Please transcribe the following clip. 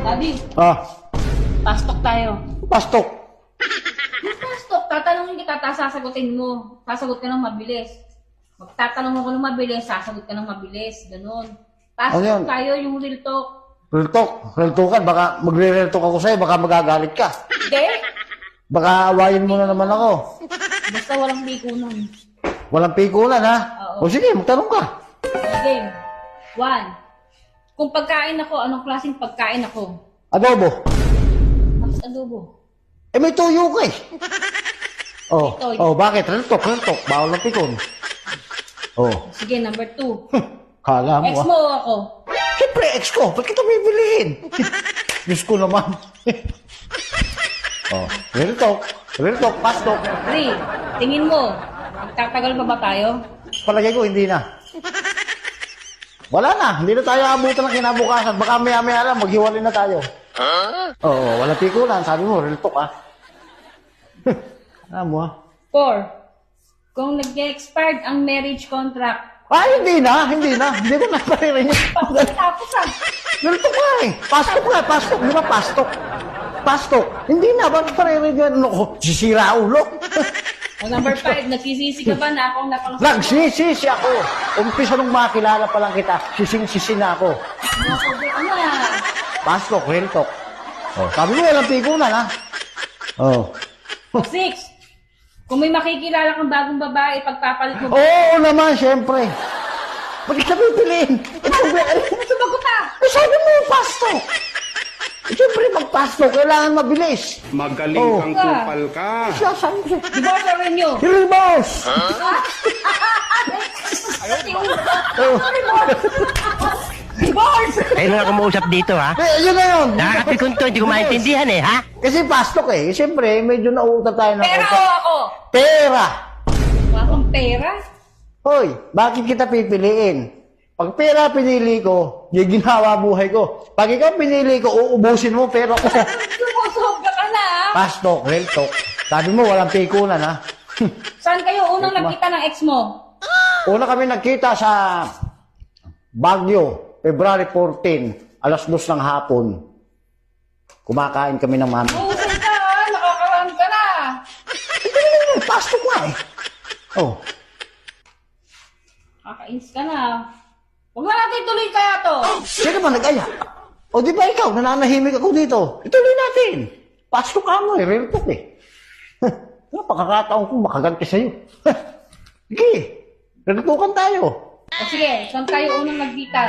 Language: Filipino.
Daddy, pastok tayo. Pastok. Pastok, tatanungin kita, tapos sasagutin mo. Sasagot ka ng mabilis. Magtatanong ako ng mabilis, sasagot ka ng mabilis. Ganon. Pastok Ano yun? tayo, yung real talk. Real talk. Real talkan. Baka magre-real talk ako sa'yo. Baka magagalit ka. Hindi. Baka awayin mo na naman ako. Basta walang pikunan. Walang pikulan, ha? Oo. O sige, magtanong ka. Game. 1. Kung pagkain ako, anong klaseng pagkain ako? Adobo. Tapos adobo. Eh, may tuyo ka eh. Oh, May toyo. oh, bakit? Real talk, real talk. Bawal ng pikon. Oh, Sige, number 2. kala mo Ex ah. mo o ako? Siyempre, ex ko. Ba't kita bibilihin? Diyos ko naman. Oh, real talk. Real talk, pastok. 3. Tingin mo, magtatagal pa ba tayo? Palagay ko, hindi na. Wala na. Hindi na tayo abutan ng kinabukasan. Baka maya-maya lang, maghiwalay na tayo. Oo, wala pikulan. Sabi mo, real talk ah. Alam mo ah. 4. Kung nag-expired ang marriage contract, Hindi na. Hindi ko na paririnig. tapos Real talk nga eh. Pastok nga, pastok. Di ba pastok? Pastok. Hindi na. Bakit paririnig yan? Ano ko? Sisira ulo. o number 5, nagsisisi ka ba na akong napangasawa? Nagsisisi ako. Umpisa nung makilala pa lang kita, sising-sisi na ako. Ano yan? Pastok, real talk. Oh, sabi mo, walang pikulan ha. Oh. O 6. Kung may makikilala kang bagong babae, pagpapalit mo ba? Oo naman, siyempre. Bakit ka pipiliin? Sumagot ka! Sabi mo, pastok. Siyempre, magpastok, kailangan mabilis. Magaling Oh. kang kupal ka. Sabi ko, Divorce or renew? Remorse! Oh. Divorce! Kayo na kumuusap dito, ha? Yun na yun. Nakakapikon to, hindi ko maintindihan eh, ha? Kasi pastok eh. Siyempre, medyo nauutat tayo ng Pera konti. o ako? Pera! Wala kang pera? Hoy, bakit kita pipiliin? Pag pera pinili ko, yung ginawa buhay ko. Pag ikaw pinili ko, uubusin mo pero ko. Sumusobra ka na, ha? Pastok, real talk. Sabi mo, walang pikulan, ha? Saan kayo unang nagkita ng ex mo? Una kami nagkita sa Baguio, February 14, alas 2 ng hapon. Kumakain kami ng mami. Mahusay ka, ha? Nakakaraan ka na. Pastok nga eh. Oh, Kakainis ka na. Huwag na natin tuloy kaya to. sino ba nag-aya? O di ba ikaw, nananahimik ako dito? Ituloy natin. Pastok ka mo eh, real talk eh. Napakakataon ko makaganti sa'yo. Sige, real talkan tayo. O sige, saan tayo unang nagkita?